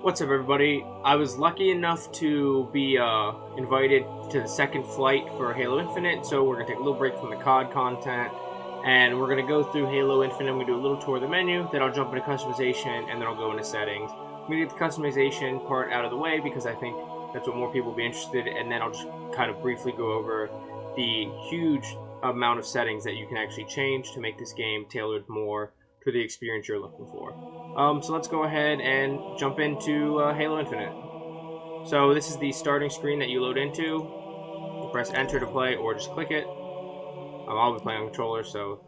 What's up, everybody? I was lucky enough to be invited to the second flight for Halo Infinite, so we're going to take a little break from the COD content, and we're going to go through Halo Infinite. I'm going to do a little tour of the menu, then I'll jump into customization, and then I'll go into settings. I'm going to get the customization part out of the way because I think that's what more people will be interested in, and then I'll just kind of briefly go over the huge amount of settings that you can actually change to make this game tailored more to the experience you're looking for. So let's go ahead and jump into Halo Infinite. So this is the starting screen that you load into. You press enter to play or just click it. I'll be playing on controller, so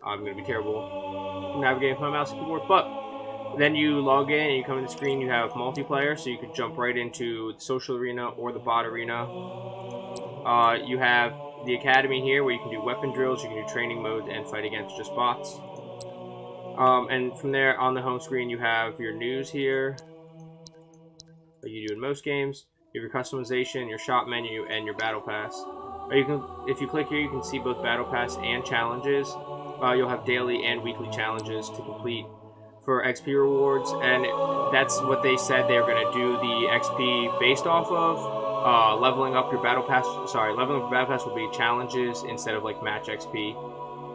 I'm going to be terrible navigating with my mouse and keyboard. But then you log in and you come to the screen, you have multiplayer, so you can jump right into the social arena or the bot arena. You have the academy here where you can do weapon drills, you can do training modes, and fight against just bots. And from there, on the home screen, you have your news here, like you do in most games. You have your customization, your shop menu, and your battle pass. If you click here, you can see both battle pass and challenges. You'll have daily and weekly challenges to complete for XP rewards, and that's what they said they're going to do the XP based off of. Leveling up your battle pass. Leveling up your battle pass will be challenges instead of like match XP.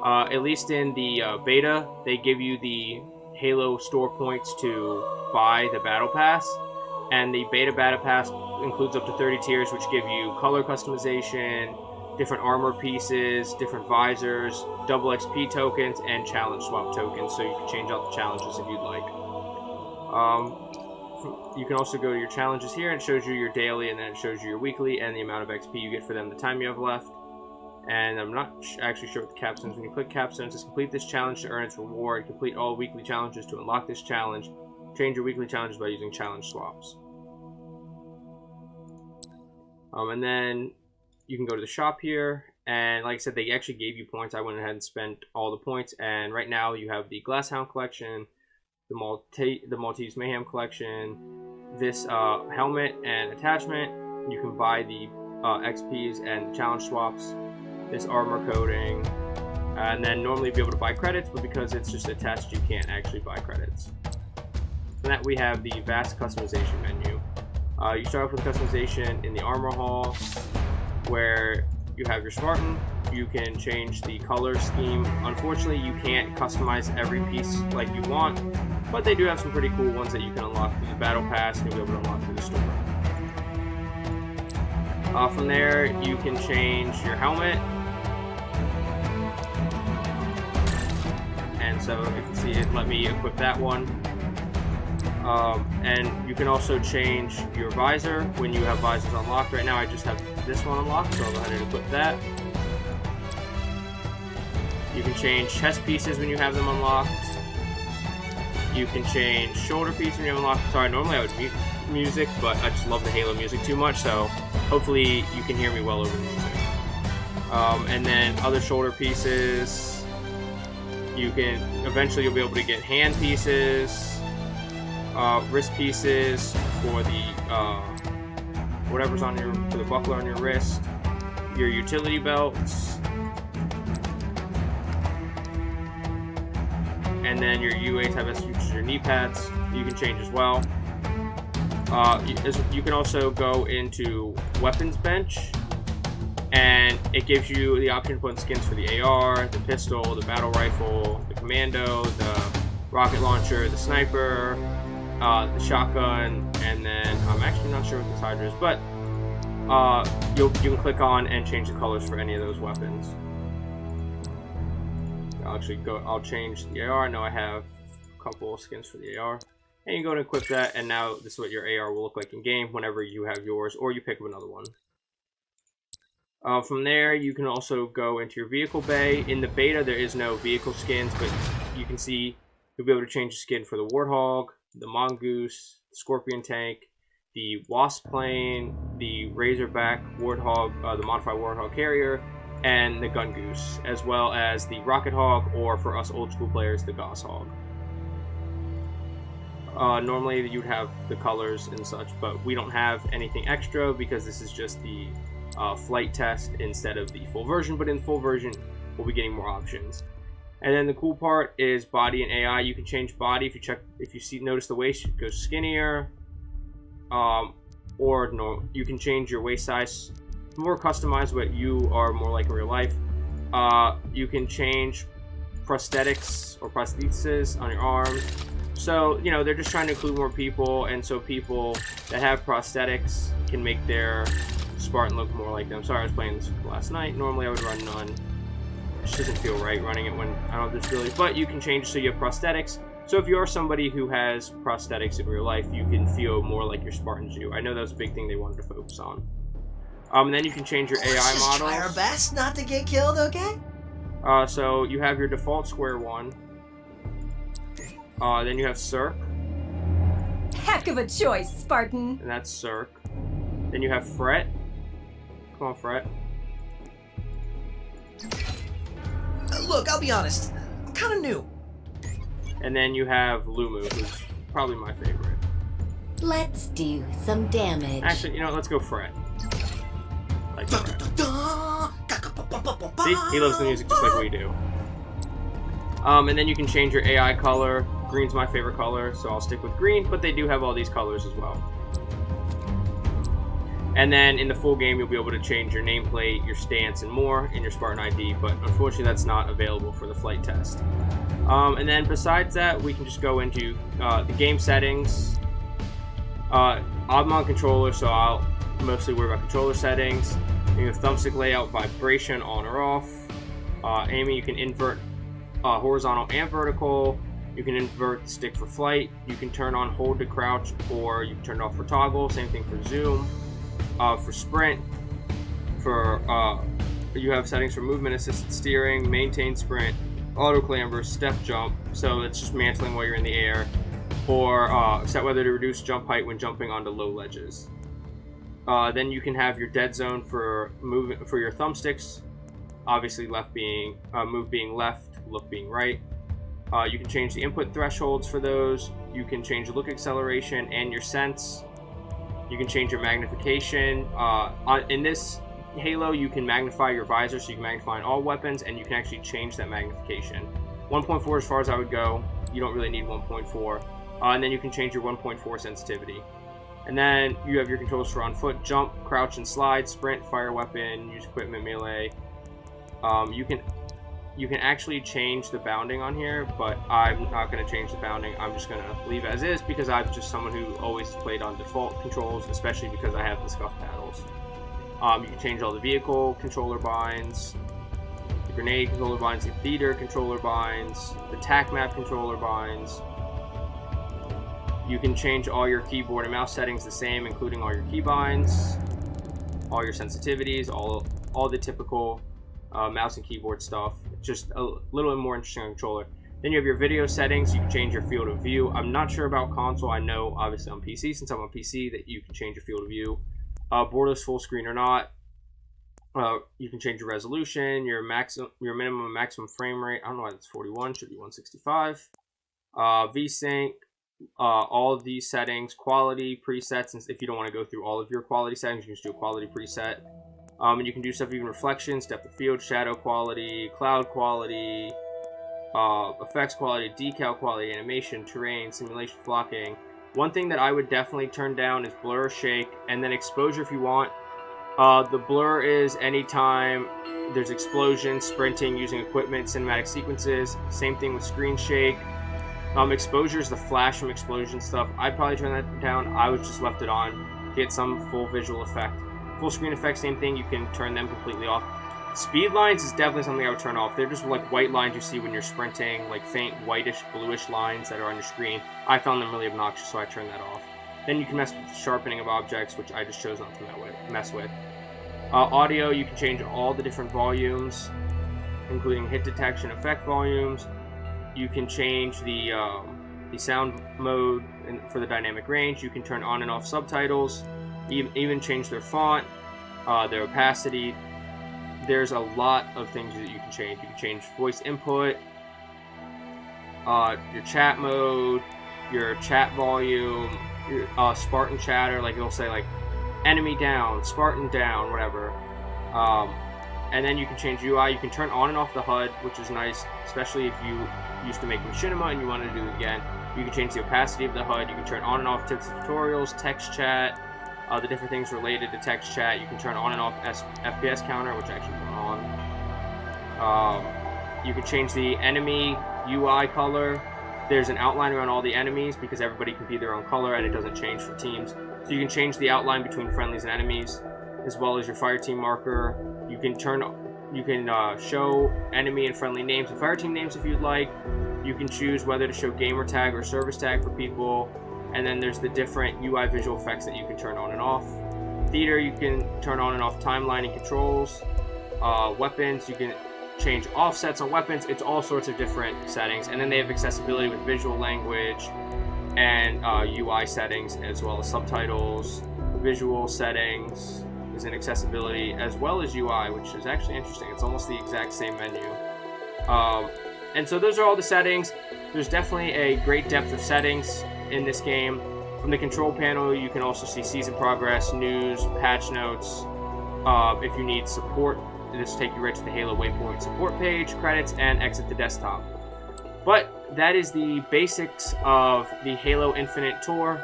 At least in the beta, they give you the Halo store points to buy the battle pass, and the beta battle pass includes up to 30 tiers, which give you color customization, different armor pieces, different visors, double XP tokens, and challenge swap tokens, so you can change out the challenges if you'd like. You can also go to your challenges here, and it shows you your daily, and then it shows you your weekly, and the amount of XP you get for them, the time you have left. And I'm not actually sure what the capstone is. When you click capstone, it says complete this challenge to earn its reward. Complete all weekly challenges to unlock this challenge. Change your weekly challenges by using challenge swaps. And then you can go to the shop here. And like I said, they actually gave you points. I went ahead and spent all the points. And right now you have the Glasshound collection, the Maltese Mayhem collection, this helmet and attachment. You can buy the XPs and challenge swaps. This armor coating, and then normally you'd be able to buy credits, but because it's just attached, you can't actually buy credits. From that, we have the vast customization menu. You start off with customization in the armor hall, where you have your Spartan. You can change the color scheme. Unfortunately, you can't customize every piece like you want, but they do have some pretty cool ones that you can unlock through the battle pass, and you'll be able to unlock through the store. From there, you can change your helmet. And so you can see it let me equip that one. And you can also change your visor when you have visors unlocked. Right now I just have this one unlocked, so I'll go ahead and equip that. You can change chest pieces when you have them unlocked. You can change shoulder pieces when you have them unlocked. Sorry, normally I would mute music, but I just love the Halo music too much, so hopefully you can hear me well over the music. And then other shoulder pieces. You'll be able to get hand pieces, wrist pieces for the whatever's on for the buckler on your wrist, your utility belts, and then your UA type S, which is your knee pads, you can change as well. You can also go into weapons bench, and it gives you the option to put in skins for the AR, the pistol, the battle rifle, the commando, the rocket launcher, the sniper, the shotgun, and then I'm actually not sure what this Hydra is, but you can click on and change the colors for any of those weapons. I'll change the AR. I know I have a couple of skins for the AR. And you go to equip that, and now this is what your AR will look like in game whenever you have yours, or you pick up another one. From there, you can also go into your vehicle bay. In the beta, there is no vehicle skins, but you can see you'll be able to change the skin for the Warthog, the Mongoose, the Scorpion tank, the Wasp plane, the Razorback Warthog, the modified Warthog carrier, and the Gun Goose, as well as the Rocket Hog, or for us old school players, the Gauss Hog. Normally you'd have the colors and such, but we don't have anything extra because this is just the flight test instead of the full version, but in the full version we'll be getting more options. And then the cool part is body and AI. You can change body if you notice the waist goes skinnier. or no, you can change your waist size, more customized what you are more like in real life. You can change prosthetics or prostheses on your arms. So, you know, they're just trying to include more people, and so people that have prosthetics can make their Spartan look more like them. Sorry, I was playing this last night. Normally I would run none. It just doesn't feel right running it when I don't have this ability. But you can change so you have prosthetics. So if you're somebody who has prosthetics in real life, you can feel more like your Spartans do. I know that was a big thing they wanted to focus on. And then you can change your AI models. Let's just try our best not to get killed, okay? So you have your default square one. Then you have Cirque. Heck of a choice, Spartan. And that's Cirque. Then you have Fret. Come on, Fret. Look, I'll be honest. I'm kind of new. And then you have Lumu, who's probably my favorite. Let's do some damage. Actually, you know, let's go Fret. Like Fret. See? He loves the music just like we do. And then you can change your AI color. Green's my favorite color, so I'll stick with green, but they do have all these colors as well. And then in the full game, you'll be able to change your nameplate, your stance, and more in your Spartan ID, but unfortunately that's not available for the flight test. And then besides that, we can just go into the game settings. I'm on controller, so I'll mostly worry about controller settings. You have thumbstick layout, vibration on or off. Aiming, you can invert horizontal and vertical. You can invert the stick for flight. You can turn on hold to crouch, or you can turn it off for toggle. Same thing for zoom. For sprint, you have settings for movement assisted steering, maintain sprint, auto clamber, step jump. So it's just mantling while you're in the air, or set whether to reduce jump height when jumping onto low ledges. Then you can have your dead zone for your thumbsticks. Obviously, left being move being left, look being right. You can change the input thresholds for those. You can change the look acceleration and your sense. You can change your magnification. In this Halo, you can magnify your visor, so you can magnify on all weapons, and you can actually change that magnification. 1.4 as far as I would go. You don't really need 1.4. And then you can change your 1.4 sensitivity. And then you have your controls for on foot, jump, crouch and slide, sprint, fire weapon, use equipment, melee. You can actually change the bounding on here, but I'm not going to change the bounding. I'm just going to leave as is because I'm just someone who always played on default controls, especially because I have the scuff paddles. You can change all the vehicle controller binds, the grenade controller binds, the theater controller binds, the tac map controller binds. You can change all your keyboard and mouse settings the same, including all your keybinds, all your sensitivities, all the typical mouse and keyboard stuff. Just a little bit more interesting on controller. Then you have your video settings. You can change your field of view. I'm not sure about console. I know obviously on PC, since I'm on PC, that you can change your field of view. Borderless full screen or not. You can change your resolution, your minimum and maximum frame rate. I don't know why that's 41. Should be 165. VSync. All of these settings, quality presets. And if you don't want to go through all of your quality settings, you can just do a quality preset. And you can do stuff even reflections, depth of field, shadow quality, cloud quality, effects quality, decal quality, animation, terrain, simulation, flocking. One thing that I would definitely turn down is blur, shake, and then exposure if you want. The blur is anytime there's explosions, sprinting, using equipment, cinematic sequences. Same thing with screen shake. Exposure is the flash from explosion stuff. I'd probably turn that down. I would just left it on to get some full visual effect. Full screen effects, same thing, you can turn them completely off. Speed lines is definitely something I would turn off. They're just like white lines you see when you're sprinting, like faint whitish, bluish lines that are on your screen. I found them really obnoxious, so I turned that off. Then you can mess with the sharpening of objects, which I just chose not to mess with. Audio, you can change all the different volumes, including hit detection, effect volumes. You can change the sound mode for the dynamic range. You can turn on and off subtitles. Even change their font, their opacity. There's a lot of things that you can change. You can change voice input, your chat mode, your chat volume, your Spartan chatter, like it'll say like enemy down, Spartan down, whatever. And then you can change UI. You can turn on and off the HUD, which is nice, especially if you used to make machinima and you want to do it again. You You can change the opacity of the HUD. You can turn on and off tips and tutorials, text chat, the different things related to text chat. You can turn on and off FPS counter, which I actually put on. You can change the enemy UI color. There's an outline around all the enemies because everybody can be their own color and it doesn't change for teams. So you can change the outline between friendlies and enemies, as well as your fire team marker. You can show enemy and friendly names and fire team names if you'd like. You can choose whether to show gamer tag or service tag for people. And then there's the different UI visual effects that you can turn on and off. Theater, you can turn on and off timeline and controls. Weapons, you can change offsets on weapons. It's all sorts of different settings. And then they have accessibility with visual language and UI settings, as well as subtitles, visual settings is in accessibility, as well as UI, which is actually interesting. It's almost the exact same menu. And so those are all the settings. There's definitely a great depth of settings in this game. From the control panel, you can also see season progress, news, patch notes. If you need support, this will take you right to the Halo Waypoint support page, credits, and exit the desktop. But that is the basics of the Halo Infinite tour.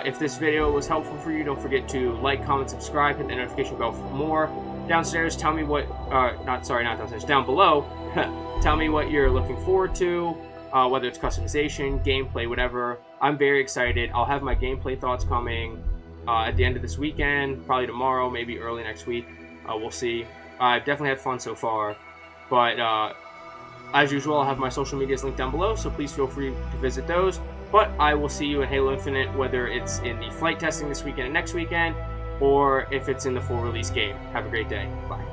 If this video was helpful for you, don't forget to like, comment, subscribe, hit the notification bell for more. Downstairs, tell me what, not downstairs, down below, tell me what you're looking forward to, whether it's customization, gameplay, whatever. I'm very excited. I'll have my gameplay thoughts coming at the end of this weekend, probably tomorrow, maybe early next week. We'll see. I've definitely had fun so far, but as usual, I'll have my social medias linked down below, so please feel free to visit those. But I will see you in Halo Infinite, whether it's in the flight testing this weekend and next weekend, or if it's in the full release game. Have a great day. Bye.